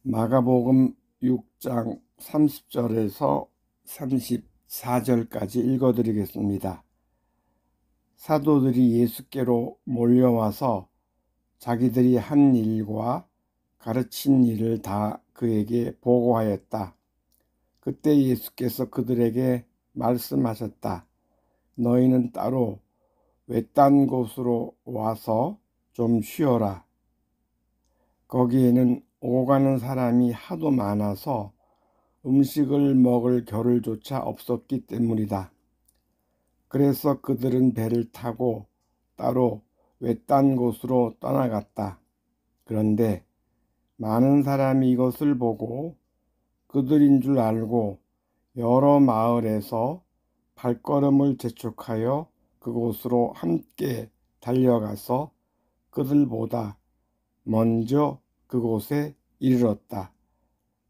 마가복음 6장 30절에서 34절까지 읽어드리겠습니다. 사도들이 예수께로 몰려와서 자기들이 한 일과 가르친 일을 다 그에게 보고하였다. 그때 예수께서 그들에게 말씀하셨다. 너희는 따로 외딴 곳으로 와서 좀 쉬어라. 거기에는 오고 가는 사람이 하도 많아서 음식을 먹을 겨를조차 없었기 때문이다. 그래서 그들은 배를 타고 따로 외딴 곳으로 떠나갔다. 그런데 많은 사람이 이것을 보고 그들인 줄 알고 여러 마을에서 발걸음을 재촉하여 그곳으로 함께 달려가서 그들보다 먼저 그곳에 이르렀다.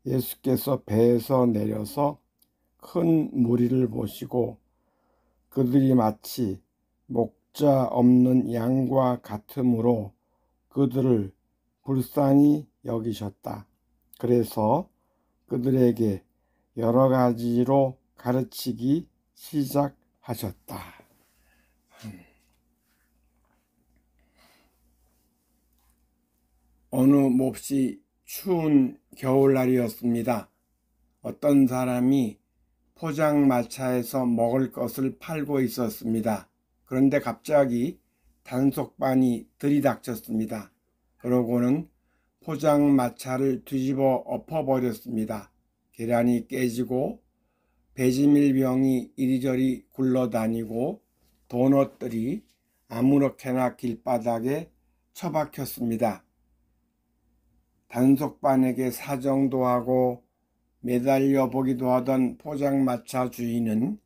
예수께서 배에서 내려서 큰 무리를 보시고 그들이 마치 목자 없는 양과 같으므로 그들을 불쌍히 여기셨다. 그래서 그들에게 여러 가지로 가르치기 시작하셨다. 어느 몹시 추운 겨울날이었습니다. 어떤 사람이 포장마차에서 먹을 것을 팔고 있었습니다. 그런데 갑자기 단속반이 들이닥쳤습니다. 그러고는 포장마차를 뒤집어 엎어버렸습니다. 계란이 깨지고 배지밀병이 이리저리 굴러다니고 도넛들이 아무렇게나 길바닥에 처박혔습니다. 단속반에게 사정도 하고 매달려 보기도 하던 포장마차 주인은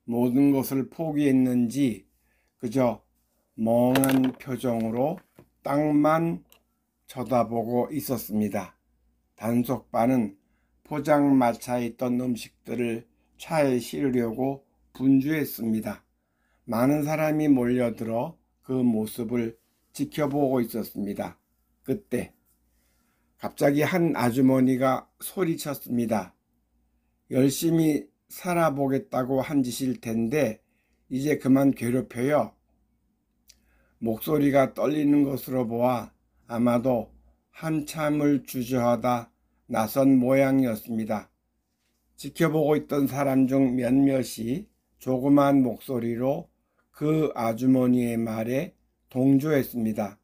모든 것을 포기했는지 그저 멍한 표정으로 땅만 쳐다보고 있었습니다. 단속반은 포장마차에 있던 음식들을 차에 실으려고 분주했습니다. 많은 사람이 몰려들어 그 모습을 지켜보고 있었습니다. 그때 갑자기 한 아주머니가 소리쳤습니다. 열심히 살아보겠다고 한 짓일 텐데 이제 그만 괴롭혀요. 목소리가 떨리는 것으로 보아 아마도 한참을 주저하다 나선 모양이었습니다. 지켜보고 있던 사람 중 몇몇이 조그만 목소리로 그 아주머니의 말에 동조했습니다.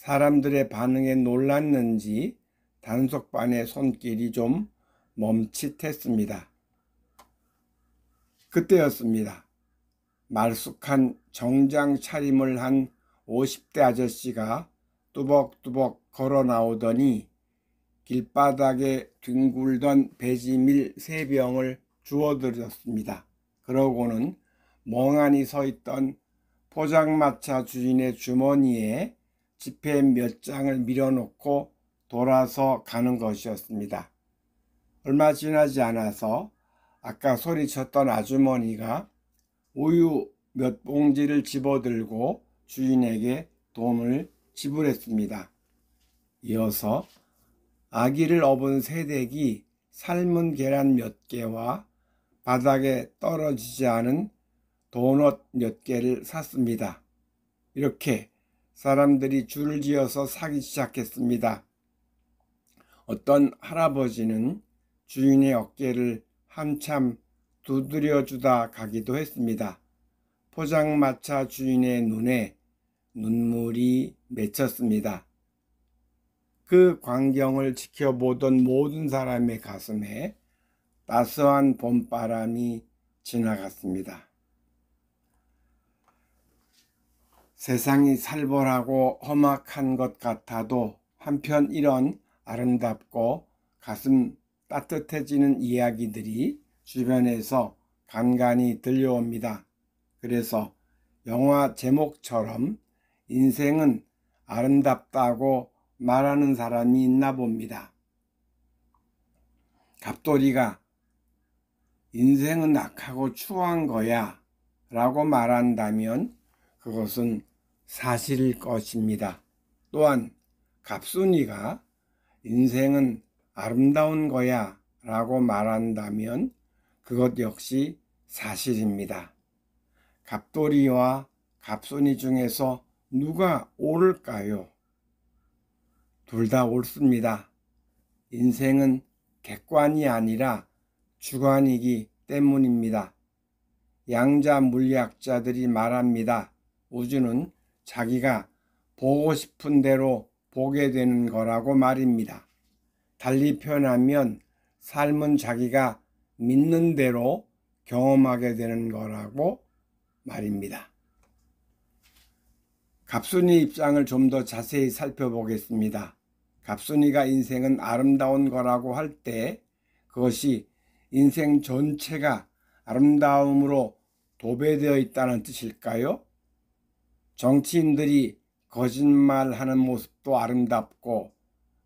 사람들의 반응에 놀랐는지 단속반의 손길이 좀 멈칫했습니다. 그때였습니다. 말쑥한 정장 차림을 한 50대 아저씨가 뚜벅뚜벅 걸어 나오더니 길바닥에 뒹굴던 배지밀 3병을 주워들었습니다. 그러고는 멍하니 서 있던 포장마차 주인의 주머니에 지폐 몇 장을 밀어놓고 돌아서 가는 것이었습니다. 얼마 지나지 않아서 아까 소리쳤던 아주머니가 우유 몇 봉지를 집어들고 주인에게 돈을 지불했습니다. 이어서 아기를 업은 새댁이 삶은 계란 몇 개와 바닥에 떨어지지 않은 도넛 몇 개를 샀습니다. 이렇게 사람들이 줄을 지어서 사기 시작했습니다. 어떤 할아버지는 주인의 어깨를 한참 두드려주다 가기도 했습니다. 포장마차 주인의 눈에 눈물이 맺혔습니다. 그 광경을 지켜보던 모든 사람의 가슴에 따스한 봄바람이 지나갔습니다. 세상이 살벌하고 험악한 것 같아도 한편 이런 아름답고 가슴 따뜻해지는 이야기들이 주변에서 간간히 들려옵니다. 그래서 영화 제목처럼 인생은 아름답다고 말하는 사람이 있나 봅니다. 갑돌이가 인생은 악하고 추한 거야 라고 말한다면 그것은 사실일 것입니다. 또한 갑순이가 인생은 아름다운 거야 라고 말한다면 그것 역시 사실입니다. 갑돌이와 갑손이 중에서 누가 옳을까요? 둘 다 옳습니다. 인생은 객관이 아니라 주관이기 때문입니다. 양자 물리학자들이 말합니다. 우주는 자기가 보고 싶은 대로 보게 되는 거라고 말입니다. 달리 표현하면 삶은 자기가 믿는 대로 경험하게 되는 거라고 말입니다. 갑순이 입장을 좀 더 자세히 살펴보겠습니다. 갑순이가 인생은 아름다운 거라고 할 때 그것이 인생 전체가 아름다움으로 도배되어 있다는 뜻일까요? 정치인들이 거짓말하는 모습도 아름답고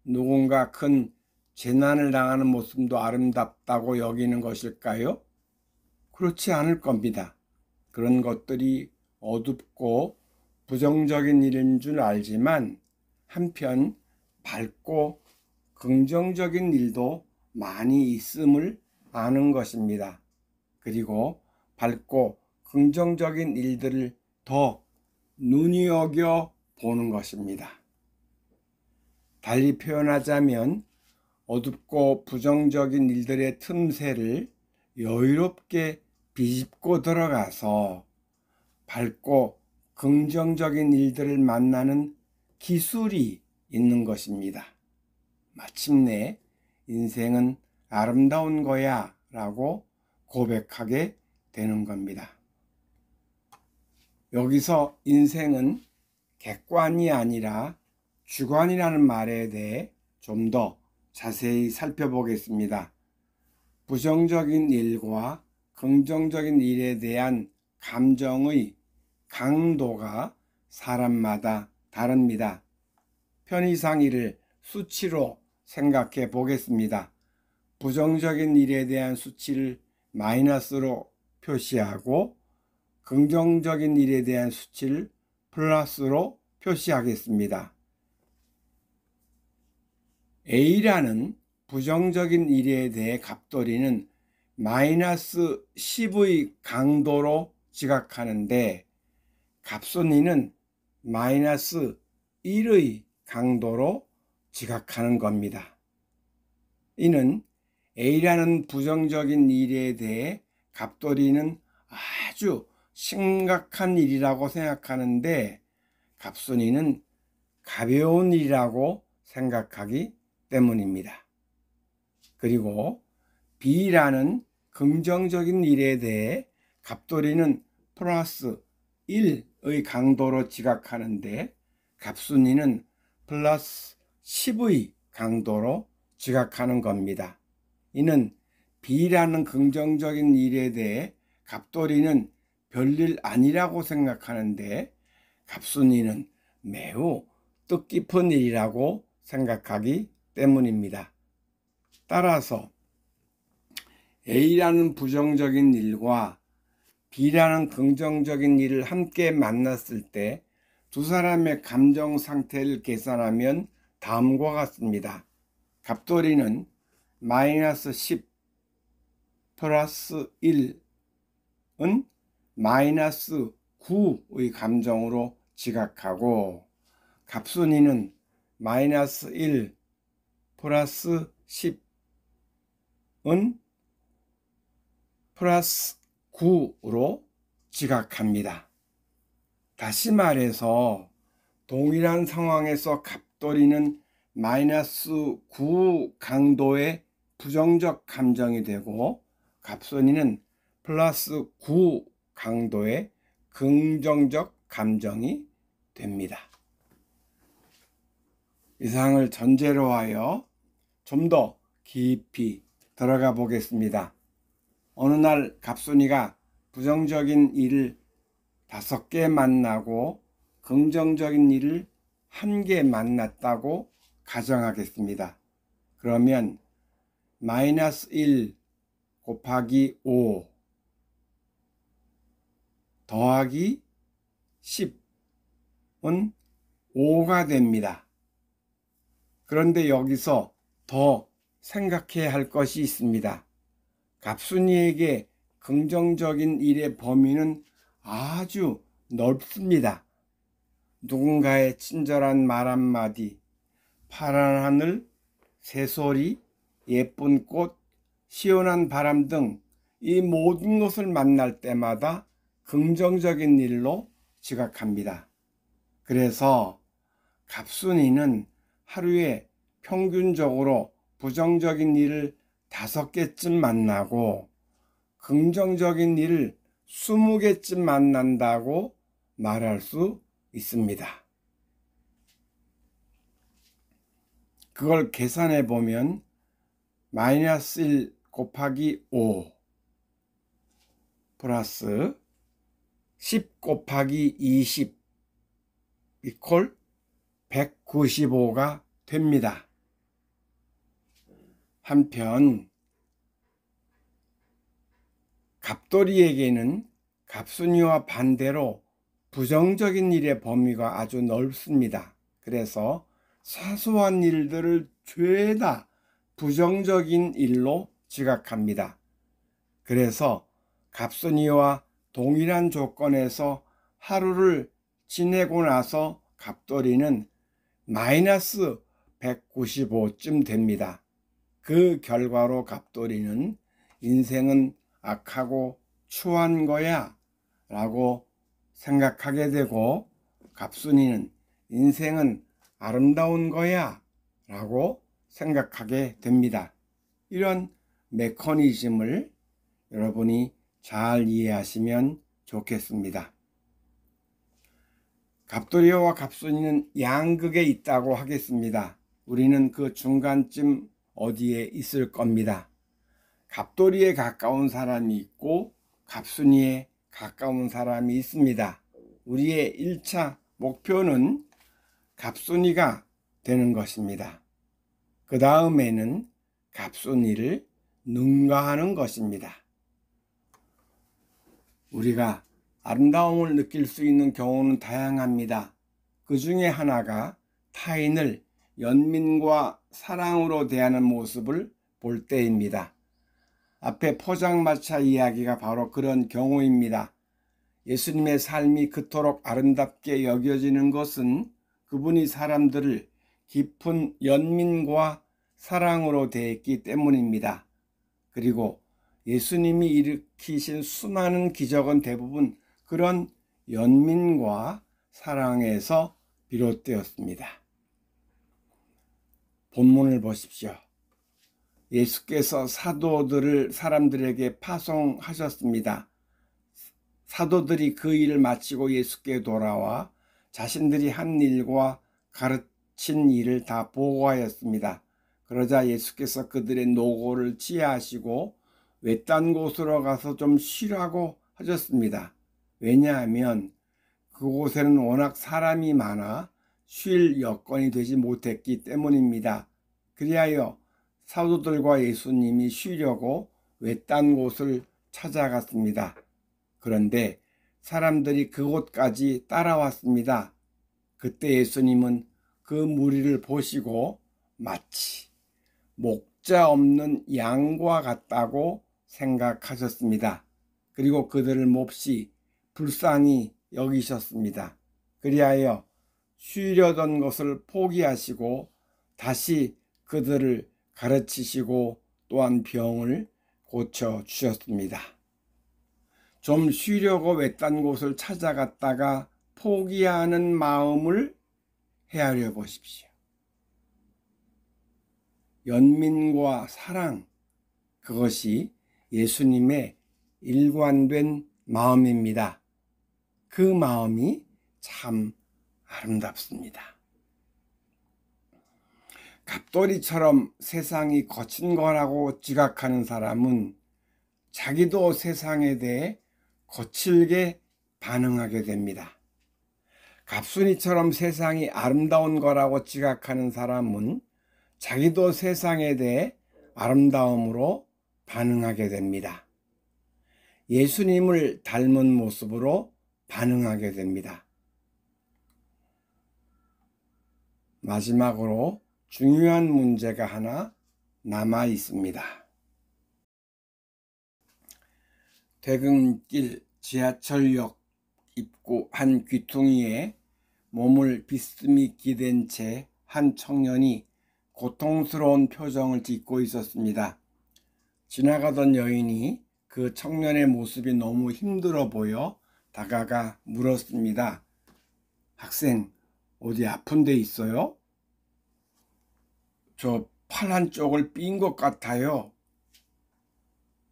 누군가 큰 재난을 당하는 모습도 아름답다고 여기는 것일까요? 그렇지 않을 겁니다. 그런 것들이 어둡고 부정적인 일인 줄 알지만 한편 밝고 긍정적인 일도 많이 있음을 아는 것입니다. 그리고 밝고 긍정적인 일들을 더 눈여겨 보는 것입니다. 달리 표현하자면 어둡고 부정적인 일들의 틈새를 여유롭게 비집고 들어가서 밝고 긍정적인 일들을 만나는 기술이 있는 것입니다. 마침내 인생은 아름다운 거야 라고 고백하게 되는 겁니다. 여기서 인생은 객관이 아니라 주관이라는 말에 대해 좀 더 자세히 살펴보겠습니다. 부정적인 일과 긍정적인 일에 대한 감정의 강도가 사람마다 다릅니다. 편의상 이를 수치로 생각해 보겠습니다. 부정적인 일에 대한 수치를 마이너스로 표시하고 긍정적인 일에 대한 수치를 플러스로 표시하겠습니다. A라는 부정적인 일에 대해 갑돌이는 마이너스 10의 강도로 지각하는데 갑손이는 마이너스 1의 강도로 지각하는 겁니다. 이는 A라는 부정적인 일에 대해 갑돌이는 아주 심각한 일이라고 생각하는데 갑손이는 가벼운 일이라고 생각하기 때문입니다. 그리고 B라는 긍정적인 일에 대해 갑돌이는 플러스 1의 강도로 지각하는데 갑순이는 플러스 10의 강도로 지각하는 겁니다. 이는 B라는 긍정적인 일에 대해 갑돌이는 별일 아니라고 생각하는데 갑순이는 매우 뜻깊은 일이라고 생각하기 때문입니다. 따라서 A라는 부정적인 일과 B라는 긍정적인 일을 함께 만났을 때 두 사람의 감정 상태를 계산하면 다음과 같습니다. 갑돌이는 마이너스 10 플러스 1은 마이너스 9의 감정으로 지각하고 갑순이는 마이너스 1 플러스 10은 플러스 9로 지각합니다. 다시 말해서 동일한 상황에서 갑돌이는 마이너스 9 강도의 부정적 감정이 되고 갑순이는 플러스 9 강도의 긍정적 감정이 됩니다. 이상을 전제로 하여 좀 더 깊이 들어가 보겠습니다. 어느 날 갑순이가 부정적인 일을 5개 만나고 긍정적인 일을 1개 만났다고 가정하겠습니다. 그러면 마이너스 1 곱하기 5 더하기 10은 5가 됩니다. 그런데 여기서 더 생각해야 할 것이 있습니다. 갑순이에게 긍정적인 일의 범위는 아주 넓습니다. 누군가의 친절한 말 한마디, 파란 하늘, 새소리, 예쁜 꽃, 시원한 바람 등 이 모든 것을 만날 때마다 긍정적인 일로 지각합니다. 그래서 갑순이는 하루에 평균적으로 부정적인 일을 5개쯤 만나고 긍정적인 일을 20개쯤 만난다고 말할 수 있습니다. 그걸 계산해 보면 마이너스 1 곱하기 5 플러스 10 곱하기 20 이퀄 195가 됩니다. 한편 갑돌이에게는 갑순이와 반대로 부정적인 일의 범위가 아주 넓습니다. 그래서 사소한 일들을 죄다 부정적인 일로 지각합니다. 그래서 갑순이와 동일한 조건에서 하루를 지내고 나서 갑돌이는 마이너스 195쯤 됩니다. 그 결과로 갑돌이는 인생은 악하고 추한 거야 라고 생각하게 되고, 갑순이는 인생은 아름다운 거야 라고 생각하게 됩니다. 이런 메커니즘을 여러분이 잘 이해하시면 좋겠습니다. 갑돌이와 갑순이는 양극에 있다고 하겠습니다. 우리는 그 중간쯤 어디에 있을 겁니다. 갑돌이에 가까운 사람이 있고 갑순이에 가까운 사람이 있습니다. 우리의 1차 목표는 갑순이가 되는 것입니다. 그 다음에는 갑순이를 능가하는 것입니다. 우리가 아름다움을 느낄 수 있는 경우는 다양합니다. 그 중에 하나가 타인을 연민과 사랑으로 대하는 모습을 볼 때입니다. 앞에 포장마차 이야기가 바로 그런 경우입니다. 예수님의 삶이 그토록 아름답게 여겨지는 것은 그분이 사람들을 깊은 연민과 사랑으로 대했기 때문입니다. 그리고 예수님이 일으키신 수많은 기적은 대부분 그런 연민과 사랑에서 비롯되었습니다. 본문을 보십시오. 예수께서 사도들을 사람들에게 파송하셨습니다. 사도들이 그 일을 마치고 예수께 돌아와 자신들이 한 일과 가르친 일을 다 보고하였습니다. 그러자 예수께서 그들의 노고를 지혜하시고 외딴 곳으로 가서 좀 쉬라고 하셨습니다. 왜냐하면 그곳에는 워낙 사람이 많아 쉴 여건이 되지 못했기 때문입니다. 그리하여 사도들과 예수님이 쉬려고 외딴 곳을 찾아갔습니다. 그런데 사람들이 그곳까지 따라왔습니다. 그때 예수님은 그 무리를 보시고 마치 목자 없는 양과 같다고 생각하셨습니다. 그리고 그들을 몹시 불쌍히 여기셨습니다. 그리하여 쉬려던 것을 포기하시고 다시 그들을 가르치시고 또한 병을 고쳐주셨습니다. 좀 쉬려고 외딴 곳을 찾아갔다가 포기하는 마음을 헤아려 보십시오. 연민과 사랑, 그것이 예수님의 일관된 마음입니다. 그 마음이 참 아름답습니다. 갑돌이처럼 세상이 거친 거라고 지각하는 사람은 자기도 세상에 대해 거칠게 반응하게 됩니다. 갑순이처럼 세상이 아름다운 거라고 지각하는 사람은 자기도 세상에 대해 아름다움으로 반응하게 됩니다. 예수님을 닮은 모습으로 반응하게 됩니다. 마지막으로 중요한 문제가 하나 남아 있습니다. 퇴근길 지하철역 입구 한 귀퉁이에 몸을 비스듬히 기댄 채 한 청년이 고통스러운 표정을 짓고 있었습니다. 지나가던 여인이 그 청년의 모습이 너무 힘들어 보여 다가가 물었습니다. 학생, 어디 아픈 데 있어요? 저 팔 한쪽을 삔 것 같아요.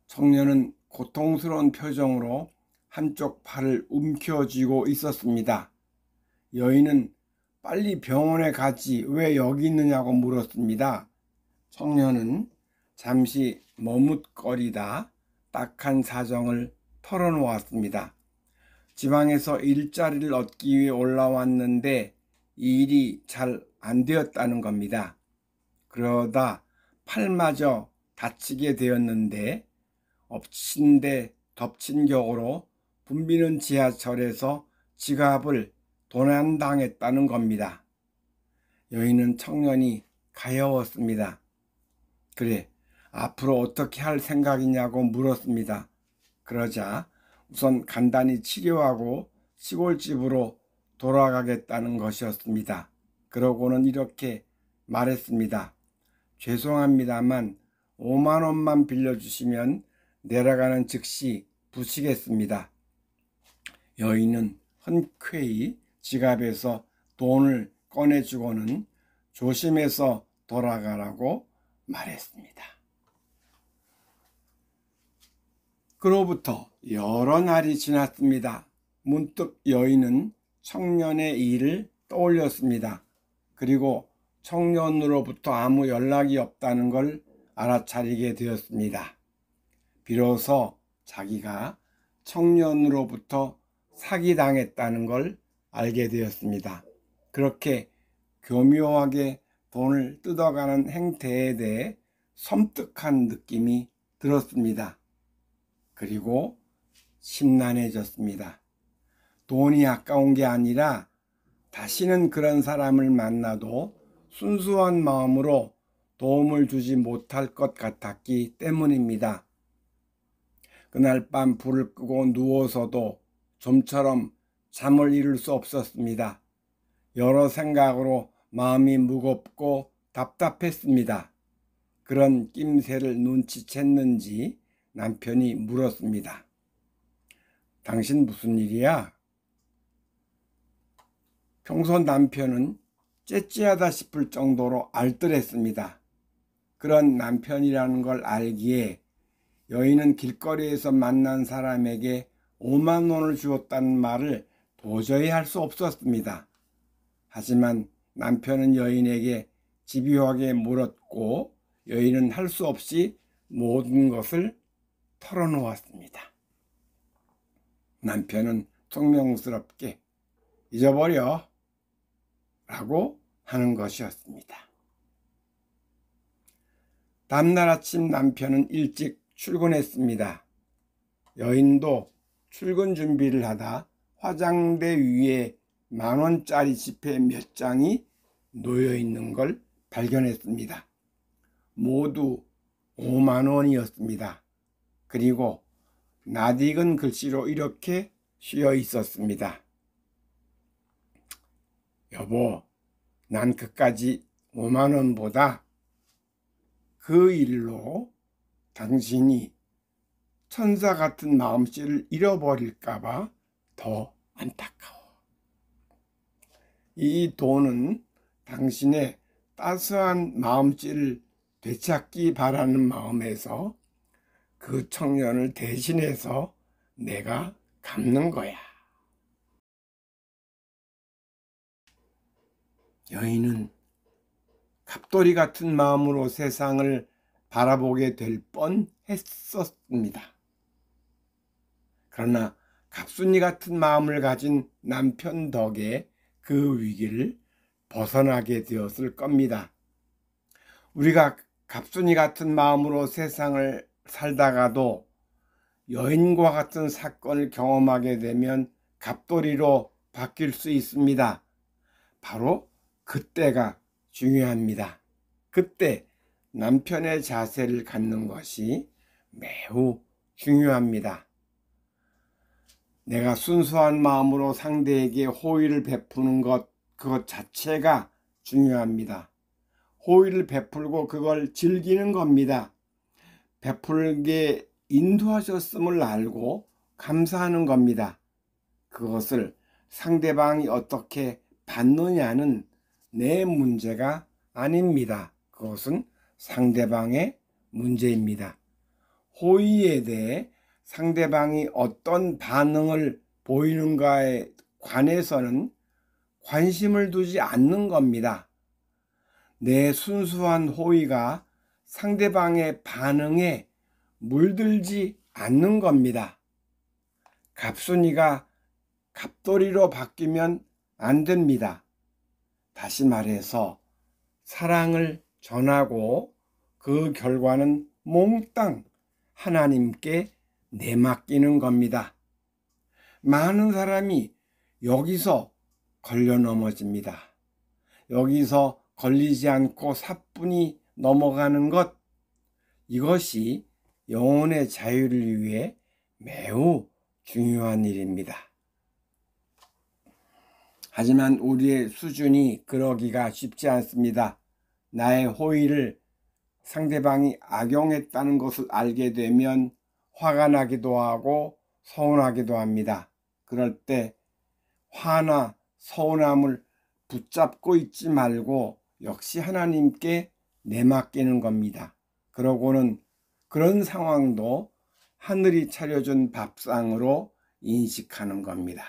청년은 고통스러운 표정으로 한쪽 팔을 움켜쥐고 있었습니다. 여인은 빨리 병원에 가지 왜 여기 있느냐고 물었습니다. 청년은 잠시 머뭇거리다 딱한 사정을 털어놓았습니다. 지방에서 일자리를 얻기 위해 올라왔는데 이 일이 잘 안 되었다는 겁니다. 그러다 팔마저 다치게 되었는데 엎친 데 덮친 격으로 붐비는 지하철에서 지갑을 도난당했다는 겁니다. 여인은 청년이 가여웠습니다. 그래, 앞으로 어떻게 할 생각이냐고 물었습니다. 그러자 우선 간단히 치료하고 시골집으로 돌아가겠다는 것이었습니다. 그러고는 이렇게 말했습니다. 죄송합니다만 5만 원만 빌려주시면 내려가는 즉시 부시겠습니다. 여인은 흔쾌히 지갑에서 돈을 꺼내주고는 조심해서 돌아가라고 말했습니다. 그로부터 여러 날이 지났습니다. 문득 여인은 청년의 일을 떠올렸습니다. 그리고 청년으로부터 아무 연락이 없다는 걸 알아차리게 되었습니다. 비로소 자기가 청년으로부터 사기당했다는 걸 알게 되었습니다. 그렇게 교묘하게 돈을 뜯어가는 행태에 대해 섬뜩한 느낌이 들었습니다. 그리고 심란해졌습니다. 돈이 아까운 게 아니라 다시는 그런 사람을 만나도 순수한 마음으로 도움을 주지 못할 것 같았기 때문입니다. 그날 밤 불을 끄고 누워서도 좀처럼 잠을 이룰 수 없었습니다. 여러 생각으로 마음이 무겁고 답답했습니다. 그런 낌새를 눈치챘는지 남편이 물었습니다. 당신 무슨 일이야? 평소 남편은 째째하다 싶을 정도로 알뜰했습니다. 그런 남편이라는 걸 알기에 여인은 길거리에서 만난 사람에게 5만 원을 주었다는 말을 도저히 할 수 없었습니다. 하지만 남편은 여인에게 집요하게 물었고 여인은 할 수 없이 모든 것을 털어놓았습니다. 남편은 퉁명스럽게 잊어버려 라고 하는 것이었습니다. 다음날 아침 남편은 일찍 출근했습니다. 여인도 출근 준비를 하다 화장대 위에 10,000원짜리 지폐 몇 장이 놓여 있는 걸 발견했습니다. 모두 5만 원이었습니다. 그리고 낯익은 글씨로 이렇게 쓰여 있었습니다. 여보, 난 그까지 5만 원보다 그 일로 당신이 천사 같은 마음씨를 잃어버릴까봐 더 안타까워. 이 돈은 당신의 따스한 마음씨를 되찾기 바라는 마음에서 그 청년을 대신해서 내가 갚는 거야. 여인은 갑돌이 같은 마음으로 세상을 바라보게 될 뻔했었습니다. 그러나 갑순이 같은 마음을 가진 남편 덕에 그 위기를 벗어나게 되었을 겁니다. 우리가 갑순이 같은 마음으로 세상을 살다가도 여인과 같은 사건을 경험하게 되면 갑돌이로 바뀔 수 있습니다. 바로 그때가 중요합니다. 그때 남편의 자세를 갖는 것이 매우 중요합니다. 내가 순수한 마음으로 상대에게 호의를 베푸는 것, 그것 자체가 중요합니다. 호의를 베풀고 그걸 즐기는 겁니다. 베풀게 인도하셨음을 알고 감사하는 겁니다. 그것을 상대방이 어떻게 받느냐는 내 문제가 아닙니다. 그것은 상대방의 문제입니다. 호의에 대해 상대방이 어떤 반응을 보이는가에 관해서는 관심을 두지 않는 겁니다. 내 순수한 호의가 상대방의 반응에 물들지 않는 겁니다. 갑순이가 갑돌이로 바뀌면 안 됩니다. 다시 말해서 사랑을 전하고 그 결과는 몽땅 하나님께 내맡기는 겁니다. 많은 사람이 여기서 걸려 넘어집니다. 여기서 걸리지 않고 사뿐히 넘어가는 것, 이것이 영혼의 자유를 위해 매우 중요한 일입니다. 하지만 우리의 수준이 그러기가 쉽지 않습니다. 나의 호의를 상대방이 악용했다는 것을 알게 되면 화가 나기도 하고 서운하기도 합니다. 그럴 때 화나 서운함을 붙잡고 있지 말고 역시 하나님께 내맡기는 겁니다. 그러고는 그런 상황도 하늘이 차려준 밥상으로 인식하는 겁니다.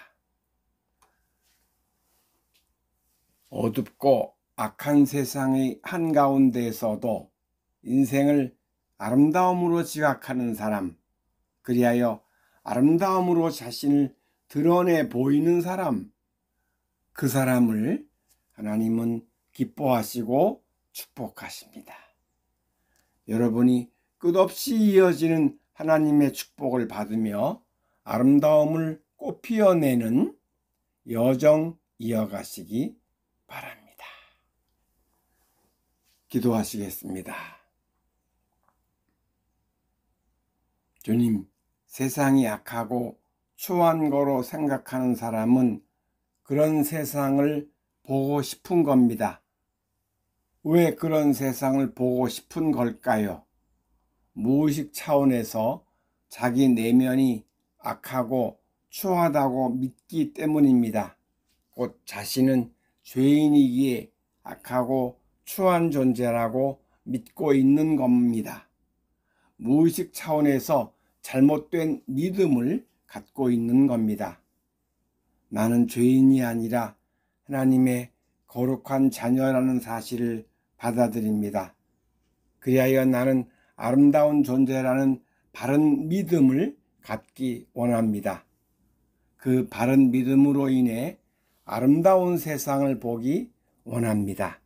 어둡고 악한 세상의 한가운데에서도 인생을 아름다움으로 지각하는 사람, 그리하여 아름다움으로 자신을 드러내 보이는 사람, 그 사람을 하나님은 기뻐하시고 축복하십니다. 여러분이 끝없이 이어지는 하나님의 축복을 받으며 아름다움을 꽃피워내는 여정 이어가시기 바랍니다. 기도하시겠습니다. 주님, 세상이 악하고 추한 거로 생각하는 사람은 그런 세상을 보고 싶은 겁니다. 왜 그런 세상을 보고 싶은 걸까요? 무의식 차원에서 자기 내면이 악하고 추하다고 믿기 때문입니다. 곧 자신은 죄인이기에 악하고 추한 존재라고 믿고 있는 겁니다. 무의식 차원에서 잘못된 믿음을 갖고 있는 겁니다. 나는 죄인이 아니라 하나님의 거룩한 자녀라는 사실을 받아들입니다. 그리하여 나는 아름다운 존재라는 바른 믿음을 갖기 원합니다. 그 바른 믿음으로 인해 아름다운 세상을 보기 원합니다.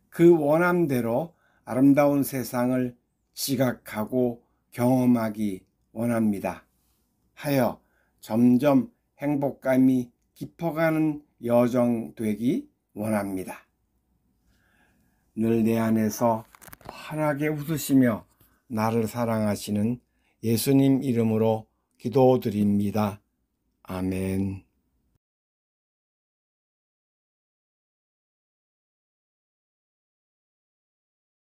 그 원함대로 아름다운 세상을 지각하고 경험하기 원합니다. 하여 점점 행복감이 깊어가는 여정 되기 원합니다. 늘 내 안에서 환하게 웃으시며 나를 사랑하시는 예수님 이름으로 기도드립니다. 아멘.